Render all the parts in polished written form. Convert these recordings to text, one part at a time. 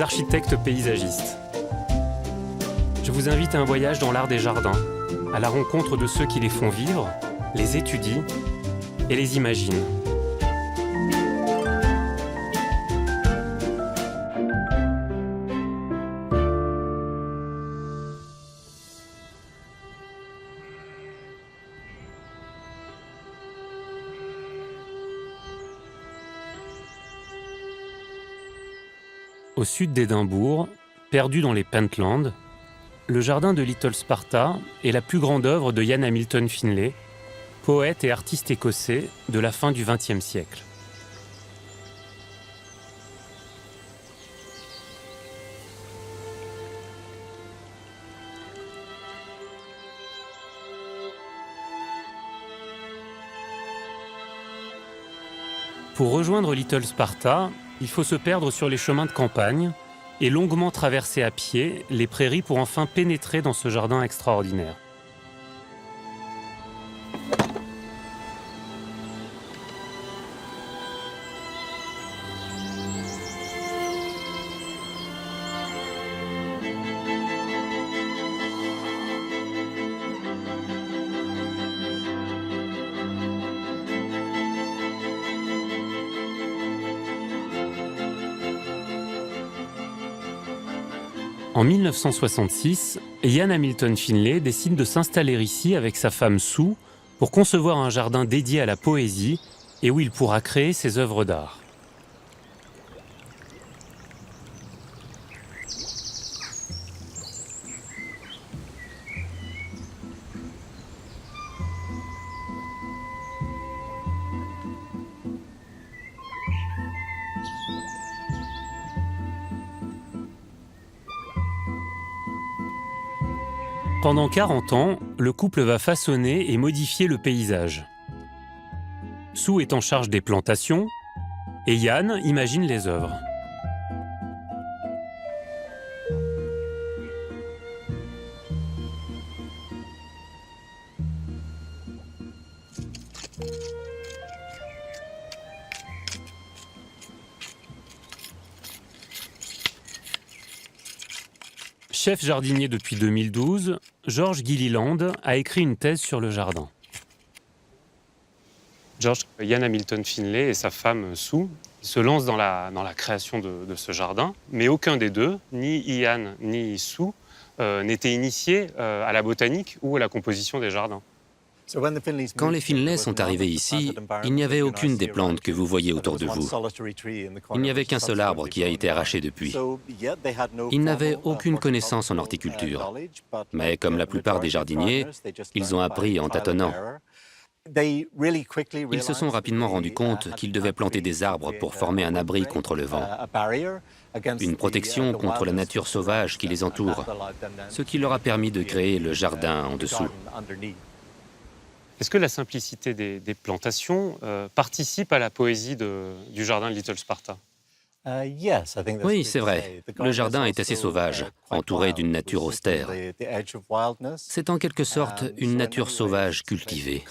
architecte paysagiste. Je vous invite à un voyage dans l'art des jardins, à la rencontre de ceux qui les font vivre, les étudient et les imaginent. Au sud d'Édimbourg, perdu dans les Pentlands, le jardin de Little Sparta est la plus grande œuvre de Ian Hamilton Finlay, poète et artiste écossais de la fin du XXe siècle. Pour rejoindre Little Sparta, il faut se perdre sur les chemins de campagne et longuement traverser à pied les prairies pour enfin pénétrer dans ce jardin extraordinaire. En 1966, Ian Hamilton Finlay décide de s'installer ici avec sa femme Sue pour concevoir un jardin dédié à la poésie et où il pourra créer ses œuvres d'art. Pendant 40 ans, le couple va façonner et modifier le paysage. Sue est en charge des plantations et Ian imagine les œuvres. Chef jardinier depuis 2012, George Gilliland a écrit une thèse sur le jardin. George, Ian Hamilton Finlay et sa femme Sue se lancent dans la création de ce jardin, mais aucun des deux, ni Ian ni Sue, n'était initié à la botanique ou à la composition des jardins. Quand les Finlay sont arrivés ici, il n'y avait aucune des plantes que vous voyez autour de vous. Il n'y avait qu'un seul arbre qui a été arraché depuis. Ils n'avaient aucune connaissance en horticulture. Mais comme la plupart des jardiniers, ils ont appris en tâtonnant. Ils se sont rapidement rendus compte qu'ils devaient planter des arbres pour former un abri contre le vent, une protection contre la nature sauvage qui les entoure, ce qui leur a permis de créer le jardin en dessous. Est-ce que la simplicité des plantations participe à la poésie du jardin de Little Sparta? Oui, c'est vrai. Le jardin est assez sauvage, entouré d'une nature austère. C'est en quelque sorte une nature sauvage cultivée.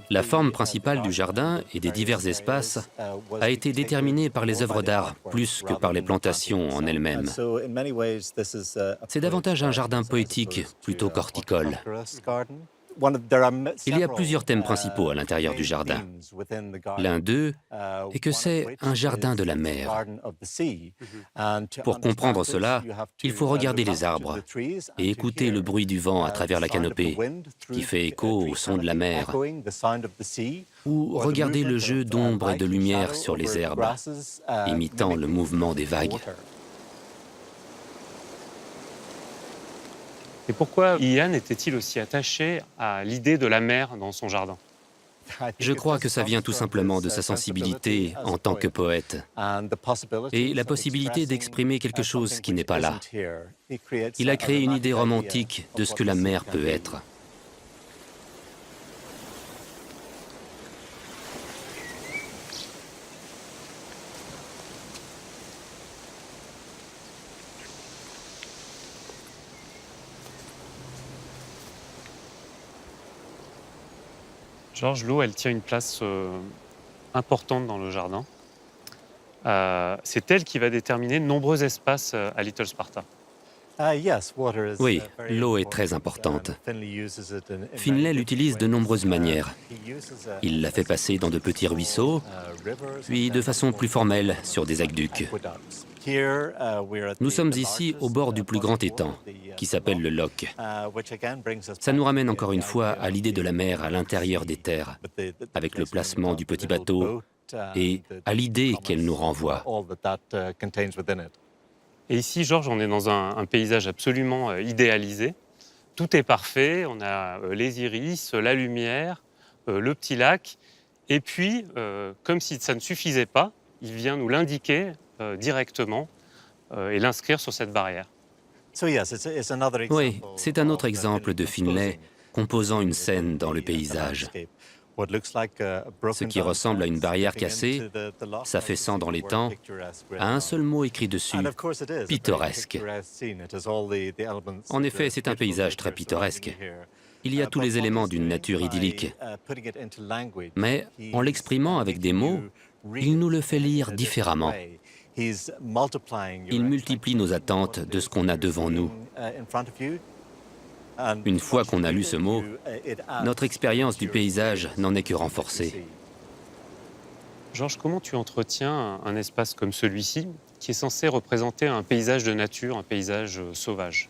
La forme principale du jardin et des divers espaces a été déterminée par les œuvres d'art plus que par les plantations en elles-mêmes. C'est davantage un jardin poétique plutôt qu'horticole. Il y a plusieurs thèmes principaux à l'intérieur du jardin. L'un d'eux est que c'est un jardin de la mer. Pour comprendre cela, il faut regarder les arbres et écouter le bruit du vent à travers la canopée, qui fait écho au son de la mer, ou regarder le jeu d'ombre et de lumière sur les herbes, imitant le mouvement des vagues. Et pourquoi Ian était-il aussi attaché à l'idée de la mer dans son jardin? Je crois que ça vient tout simplement de sa sensibilité en tant que poète et la possibilité d'exprimer quelque chose qui n'est pas là. Il a créé une idée romantique de ce que la mer peut être. Georges, l'eau, elle tient une place importante dans le jardin. C'est elle qui va déterminer de nombreux espaces à Little Sparta. Oui, l'eau est très importante. Finlay l'utilise de nombreuses manières. Il la fait passer dans de petits ruisseaux, puis de façon plus formelle sur des aqueducs. Nous sommes ici au bord du plus grand étang, qui s'appelle le Loch. Ça nous ramène encore une fois à l'idée de la mer à l'intérieur des terres, avec le placement du petit bateau et à l'idée qu'elle nous renvoie. Et ici, Georges, on est dans un paysage absolument idéalisé. Tout est parfait, on a les iris, la lumière, le petit lac. Et puis, comme si ça ne suffisait pas, il vient nous l'indiquer directement et l'inscrire sur cette barrière. Oui, c'est un autre exemple de Finlay composant une scène dans le paysage. Ce qui ressemble à une barrière cassée, s'affaissant dans l'étang, a un seul mot écrit dessus, pittoresque. En effet, c'est un paysage très pittoresque. Il y a tous les éléments d'une nature idyllique. Mais en l'exprimant avec des mots, il nous le fait lire différemment. Il multiplie nos attentes de ce qu'on a devant nous. Une fois qu'on a lu ce mot, notre expérience du paysage n'en est que renforcée. Georges, comment tu entretiens un espace comme celui-ci, qui est censé représenter un paysage de nature, un paysage sauvage?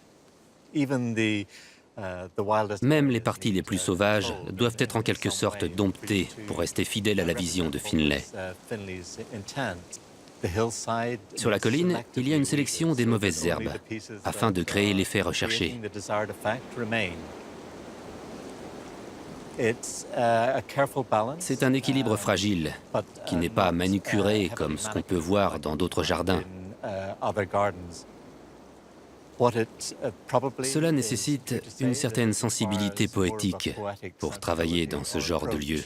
Même les parties les plus sauvages doivent être en quelque sorte domptées pour rester fidèles à la vision de Finlay. Sur la colline, il y a une sélection des mauvaises herbes, afin de créer l'effet recherché. C'est un équilibre fragile, qui n'est pas manucuré comme ce qu'on peut voir dans d'autres jardins. Cela nécessite une certaine sensibilité poétique pour travailler dans ce genre de lieu.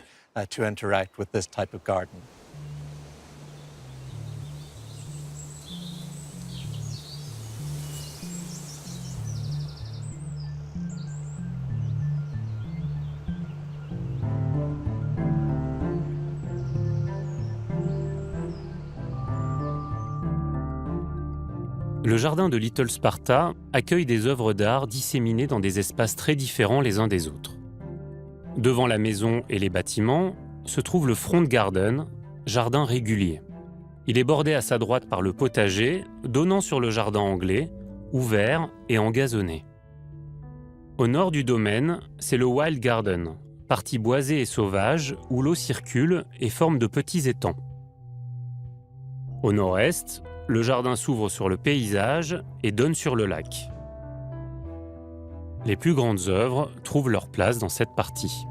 Le jardin de Little Sparta accueille des œuvres d'art disséminées dans des espaces très différents les uns des autres. Devant la maison et les bâtiments se trouve le front garden, jardin régulier. Il est bordé à sa droite par le potager, donnant sur le jardin anglais, ouvert et engazonné. Au nord du domaine, c'est le wild garden, partie boisée et sauvage où l'eau circule et forme de petits étangs. Au nord-est, le jardin s'ouvre sur le paysage et donne sur le lac. Les plus grandes œuvres trouvent leur place dans cette partie.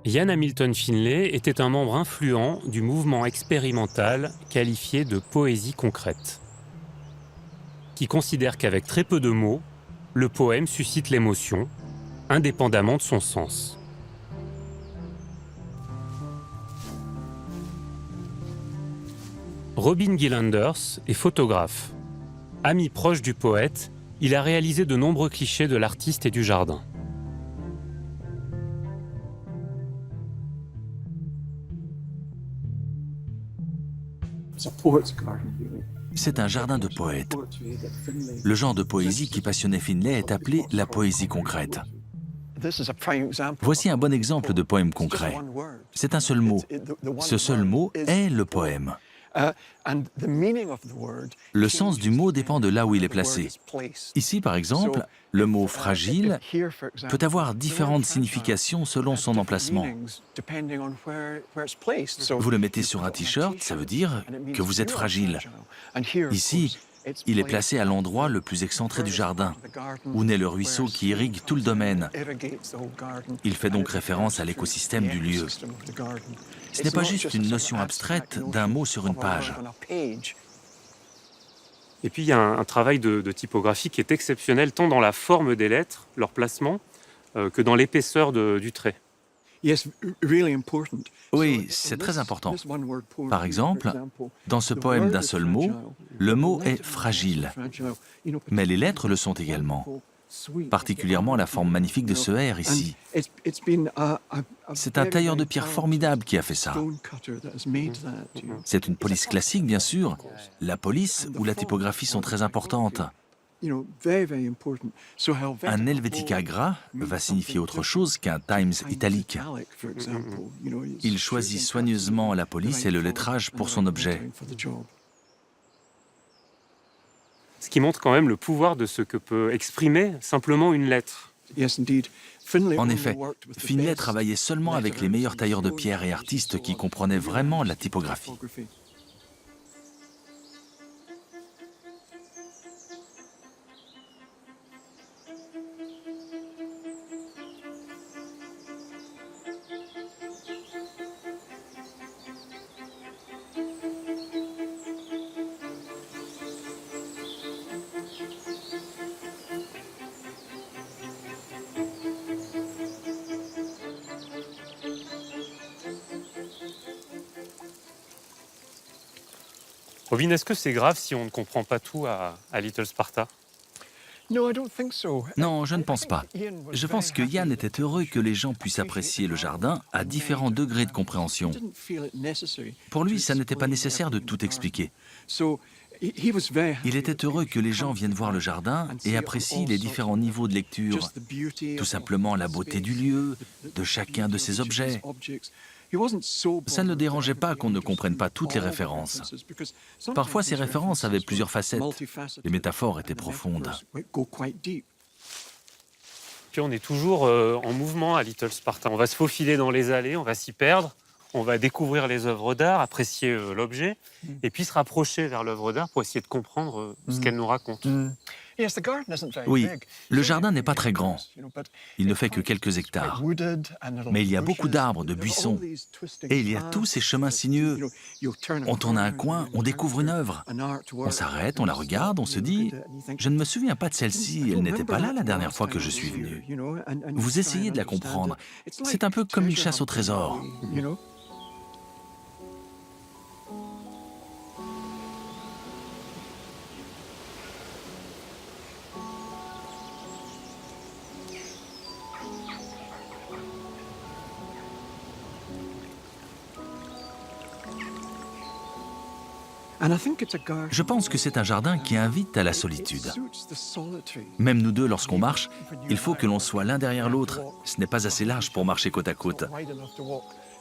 Ian Hamilton Finlay était un membre influent du mouvement expérimental qualifié de poésie concrète, qui considère qu'avec très peu de mots, le poème suscite l'émotion, indépendamment de son sens. Robin Gillanders est photographe. Ami proche du poète, il a réalisé de nombreux clichés de l'artiste et du jardin. C'est un jardin de poète. Le genre de poésie qui passionnait Finlay est appelé la poésie concrète. Voici un bon exemple de poème concret. C'est un seul mot. Ce seul mot est le poème. Le sens du mot dépend de là où il est placé. Ici, par exemple, le mot « fragile » peut avoir différentes significations selon son emplacement. Vous le mettez sur un t-shirt, ça veut dire que vous êtes fragile. Ici, Il est placé à l'endroit le plus excentré du jardin, où naît le ruisseau qui irrigue tout le domaine. Il fait donc référence à l'écosystème du lieu. Ce n'est pas juste une notion abstraite d'un mot sur une page. Et puis il y a un travail de typographie qui est exceptionnel, tant dans la forme des lettres, leur placement, que dans l'épaisseur du trait. Oui, c'est très important. Par exemple, dans ce poème d'un seul mot, le mot est fragile, mais les lettres le sont également, particulièrement la forme magnifique de ce R ici. C'est un tailleur de pierre formidable qui a fait ça. C'est une police classique, bien sûr. La police ou la typographie sont très importantes. Un Helvetica gras va signifier autre chose qu'un Times italique. Il choisit soigneusement la police et le lettrage pour son objet. Ce qui montre quand même le pouvoir de ce que peut exprimer simplement une lettre. En effet, Finlay travaillait seulement avec les meilleurs tailleurs de pierre et artistes qui comprenaient vraiment la typographie. Robin, est-ce que c'est grave si on ne comprend pas tout à Little Sparta? Non, je ne pense pas. Je pense que Yann était heureux que les gens puissent apprécier le jardin à différents degrés de compréhension. Pour lui, ça n'était pas nécessaire de tout expliquer. Il était heureux que les gens viennent voir le jardin et apprécient les différents niveaux de lecture, tout simplement la beauté du lieu, de chacun de ces objets. Ça ne le dérangeait pas qu'on ne comprenne pas toutes les références. Parfois, ces références avaient plusieurs facettes. Les métaphores étaient profondes. Puis on est toujours en mouvement à Little Sparta. On va se faufiler dans les allées, on va s'y perdre, on va découvrir les œuvres d'art, apprécier l'objet, et puis se rapprocher vers l'œuvre d'art pour essayer de comprendre ce qu'elle nous raconte. Oui, le jardin n'est pas très grand. Il ne fait que quelques hectares. Mais il y a beaucoup d'arbres, de buissons. Et il y a tous ces chemins sinueux. On tourne à un coin, on découvre une œuvre. On s'arrête, on la regarde, on se dit « Je ne me souviens pas de celle-ci, elle n'était pas là la dernière fois que je suis venu. » Vous essayez de la comprendre. C'est un peu comme une chasse au trésor. Je pense que c'est un jardin qui invite à la solitude. Même nous deux, lorsqu'on marche, il faut que l'on soit l'un derrière l'autre. Ce n'est pas assez large pour marcher côte à côte.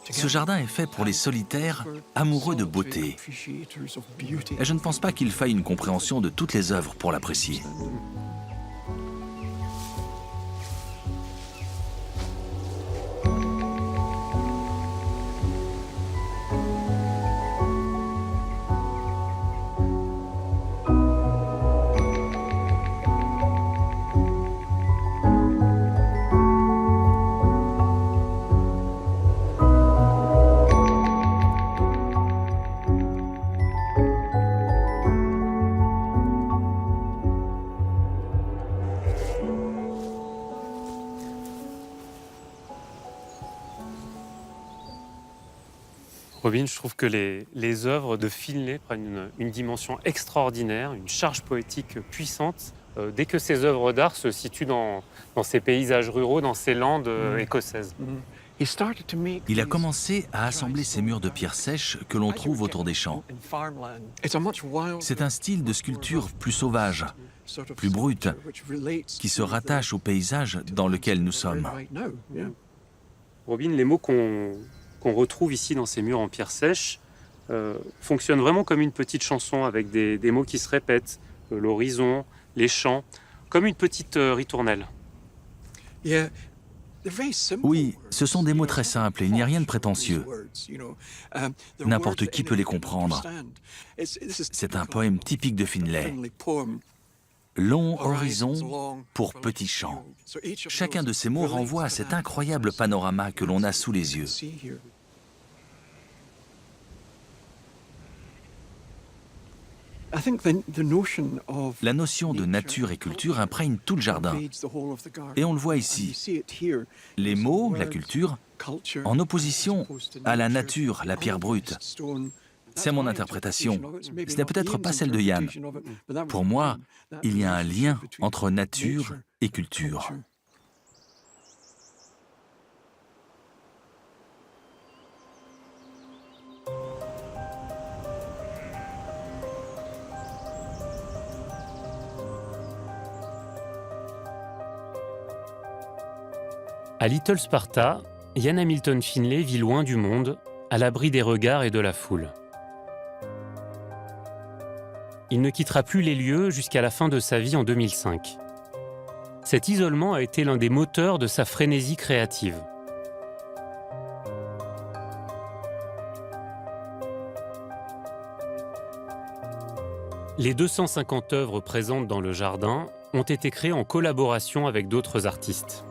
Ce jardin est fait pour les solitaires, amoureux de beauté. Et je ne pense pas qu'il faille une compréhension de toutes les œuvres pour l'apprécier. Robin, je trouve que les œuvres de Finlay prennent une dimension extraordinaire, une charge poétique puissante. Dès que ces œuvres d'art se situent dans ces paysages ruraux, dans ces landes écossaises. Il a commencé à assembler ces murs de pierre sèche que l'on trouve autour des champs. C'est un style de sculpture plus sauvage, plus brute, qui se rattache au paysage dans lequel nous sommes. Robin, les mots qu'on retrouve ici dans ces murs en pierre sèche fonctionnent vraiment comme une petite chanson avec des mots qui se répètent, l'horizon, les champs, comme une petite ritournelle. Oui, ce sont des mots très simples et il n'y a rien de prétentieux. N'importe qui peut les comprendre. C'est un poème typique de Finlay. Long horizon pour petit champ. Chacun de ces mots renvoie à cet incroyable panorama que l'on a sous les yeux. La notion de nature et culture imprègne tout le jardin. Et on le voit ici. Les mots, la culture, en opposition à la nature, la pierre brute. C'est mon interprétation. Ce n'est peut-être pas celle de Yann. Pour moi, il y a un lien entre nature et culture. À Little Sparta, Ian Hamilton Finlay vit loin du monde, à l'abri des regards et de la foule. Il ne quittera plus les lieux jusqu'à la fin de sa vie en 2005. Cet isolement a été l'un des moteurs de sa frénésie créative. Les 250 œuvres présentes dans le jardin ont été créées en collaboration avec d'autres artistes.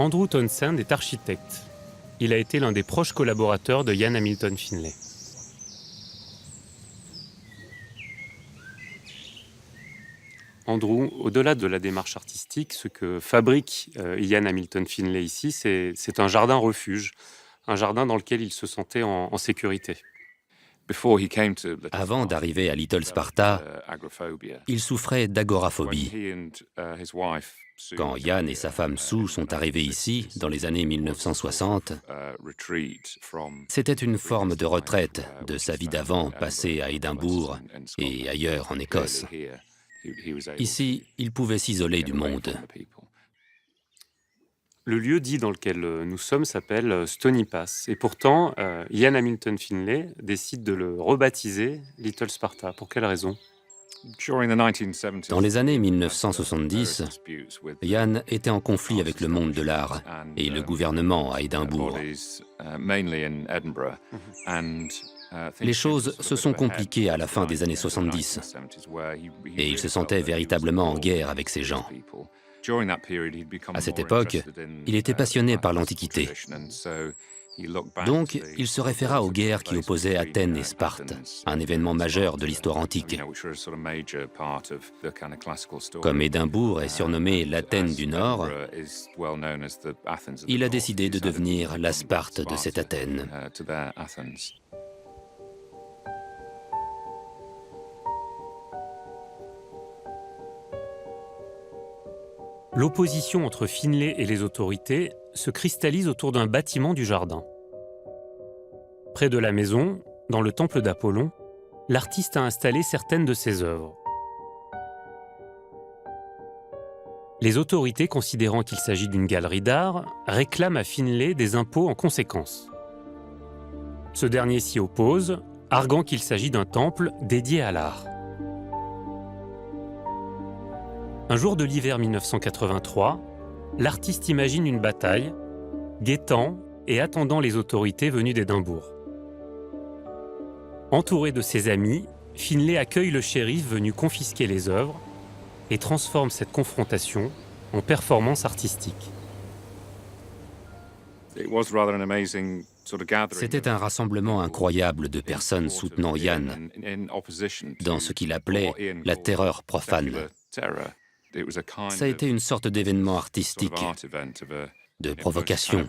Andrew Townsend est architecte. Il a été l'un des proches collaborateurs de Ian Hamilton Finlay. Andrew, au-delà de la démarche artistique, ce que fabrique Ian Hamilton Finlay ici, c'est un jardin-refuge, un jardin dans lequel il se sentait en sécurité. Avant d'arriver à Little Sparta, il souffrait d'agoraphobie. Quand Ian et sa femme Sue sont arrivés ici, dans les années 1960, c'était une forme de retraite de sa vie d'avant passée à Édimbourg et ailleurs en Écosse. Ici, il pouvait s'isoler du monde. Le lieu dit dans lequel nous sommes s'appelle Stony Pass. Et pourtant, Ian Hamilton Finlay décide de le rebaptiser Little Sparta. Pour quelle raison ? Dans les années 1970, Ian était en conflit avec le monde de l'art et le gouvernement à Édimbourg. Les choses se sont compliquées à la fin des années 70 et il se sentait véritablement en guerre avec ces gens. À cette époque, il était passionné par l'Antiquité. Donc, il se référa aux guerres qui opposaient Athènes et Sparte, un événement majeur de l'histoire antique. Comme Édimbourg est surnommé l'Athènes du Nord, il a décidé de devenir la Sparte de cette Athènes. L'opposition entre Finlay et les autorités se cristallise autour d'un bâtiment du jardin. Près de la maison, dans le temple d'Apollon, l'artiste a installé certaines de ses œuvres. Les autorités, considérant qu'il s'agit d'une galerie d'art, réclament à Finlay des impôts en conséquence. Ce dernier s'y oppose, arguant qu'il s'agit d'un temple dédié à l'art. Un jour de l'hiver 1983, l'artiste imagine une bataille, guettant et attendant les autorités venues d'Édimbourg. Entouré de ses amis, Finlay accueille le shérif venu confisquer les œuvres et transforme cette confrontation en performance artistique. C'était un rassemblement incroyable de personnes soutenant Ian dans ce qu'il appelait la terreur profane. Ça a été une sorte d'événement artistique, de provocation.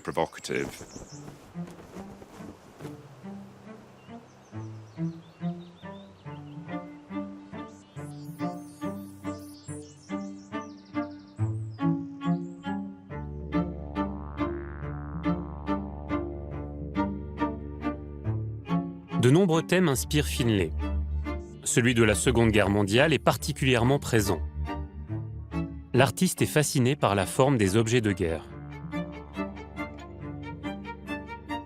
De nombreux thèmes inspirent Finlay. Celui de la Seconde Guerre mondiale est particulièrement présent. L'artiste est fasciné par la forme des objets de guerre.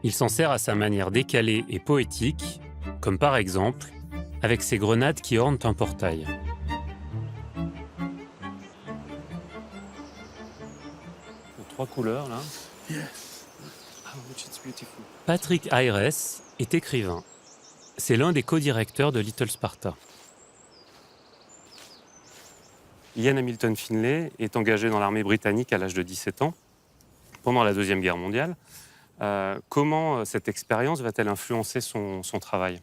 Il s'en sert à sa manière décalée et poétique, comme par exemple avec ces grenades qui ornent un portail. Trois couleurs là. Patrick Ayres est écrivain. C'est l'un des co-directeurs de Little Sparta. Ian Hamilton Finlay est engagé dans l'armée britannique à l'âge de 17 ans, pendant la Deuxième Guerre mondiale. Comment cette expérience va-t-elle influencer son travail ?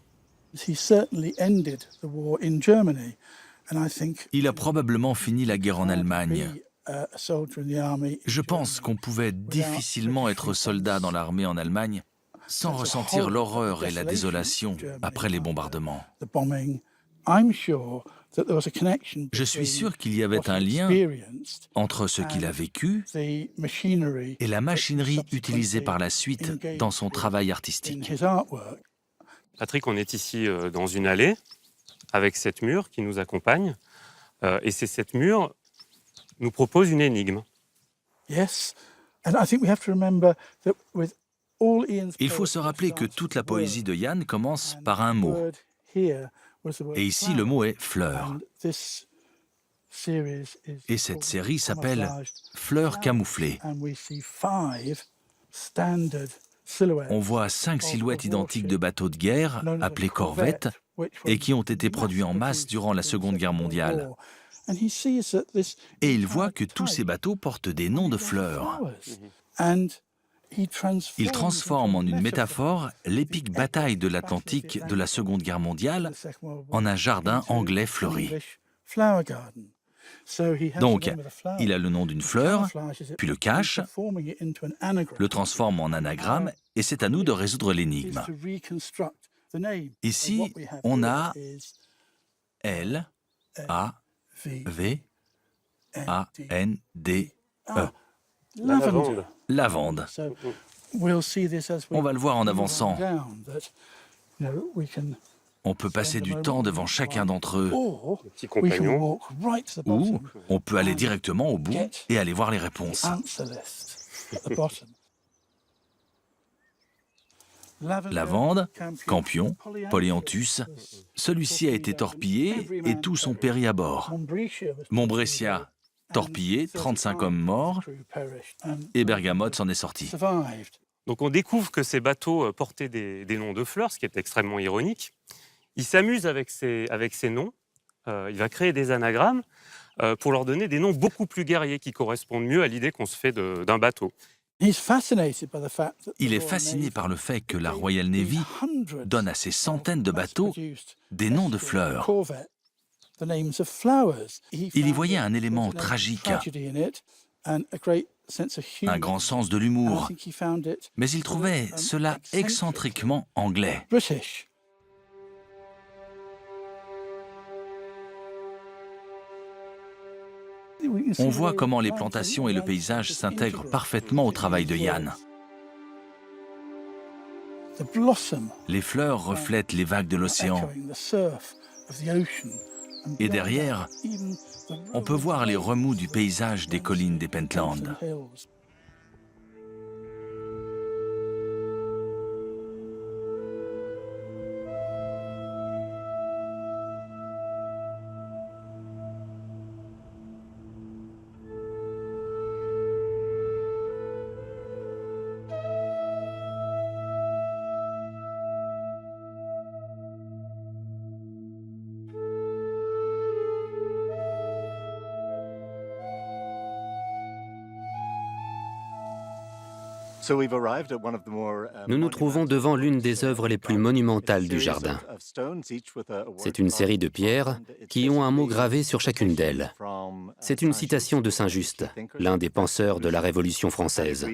Il a probablement fini la guerre en Allemagne. Je pense qu'on pouvait difficilement être soldat dans l'armée en Allemagne sans ressentir l'horreur et la désolation après les bombardements. Je suis sûr qu'il y avait un lien entre ce qu'il a vécu et la machinerie utilisée par la suite dans son travail artistique. Patrick, on est ici dans une allée avec cette mur qui nous accompagne. Et c'est cette mur nous propose une énigme. Il faut se rappeler que toute la poésie de Ian commence par un mot. Et ici, le mot est « fleur ». Et cette série s'appelle « Fleurs camouflées ». On voit 5 silhouettes identiques de bateaux de guerre, appelés corvettes, et qui ont été produits en masse durant la Seconde Guerre mondiale. Et il voit que tous ces bateaux portent des noms de fleurs. Il transforme en une métaphore l'épique bataille de l'Atlantique de la Seconde Guerre mondiale en un jardin anglais fleuri. Donc, il a le nom d'une fleur, puis le cache, le transforme en anagramme, et c'est à nous de résoudre l'énigme. Ici, on a L, A, V, A, N, D, E. Lavande. On va le voir en avançant. On peut passer du temps devant chacun d'entre eux. Ou on peut aller directement au bout et aller voir les réponses. Lavande, Campion, Polyanthus. Celui-ci a été torpillé et tous ont péri à bord. Montbrescia, torpillé, 35 hommes morts, et Bergamote s'en est sorti. Donc on découvre que ces bateaux portaient des noms de fleurs, ce qui est extrêmement ironique. Il s'amuse avec ces noms, il va créer des anagrammes pour leur donner des noms beaucoup plus guerriers qui correspondent mieux à l'idée qu'on se fait d'un bateau. Il est fasciné par le fait que la Royal Navy donne à ces centaines de bateaux des noms de fleurs. Il y voyait un élément tragique, un grand sens de l'humour, mais il trouvait cela excentriquement anglais. On voit comment les plantations et le paysage s'intègrent parfaitement au travail de Ian. Les fleurs reflètent les vagues de l'océan. Et derrière, on peut voir les remous du paysage des collines des Pentlands. Nous nous trouvons devant l'une des œuvres les plus monumentales du jardin. C'est une série de pierres qui ont un mot gravé sur chacune d'elles. C'est une citation de Saint-Just, l'un des penseurs de la Révolution française.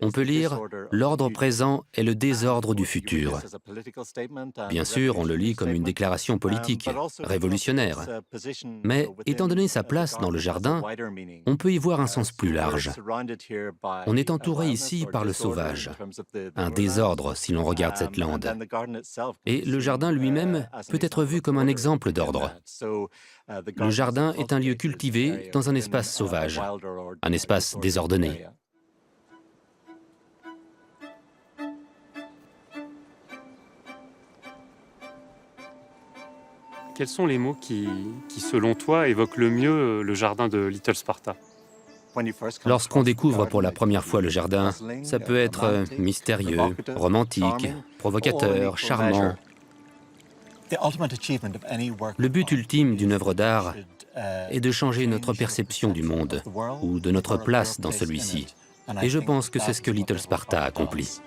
On peut lire « L'ordre présent est le désordre du futur ». Bien sûr, on le lit comme une déclaration politique, révolutionnaire. Mais étant donné sa place dans le jardin, on peut y voir un sens plus large. On est entouré ici par le sauvage, un désordre si l'on regarde cette lande. Et le jardin lui-même peut être vu comme un exemple d'ordre. Le jardin est un lieu cultivé dans un espace sauvage, un espace désordonné. Quels sont les mots qui, selon toi, évoquent le mieux le jardin de Little Sparta? Lorsqu'on découvre pour la première fois le jardin, ça peut être mystérieux, romantique, provocateur, charmant. Le but ultime d'une œuvre d'art est de changer notre perception du monde ou de notre place dans celui-ci. Et je pense que c'est ce que Little Sparta accomplit.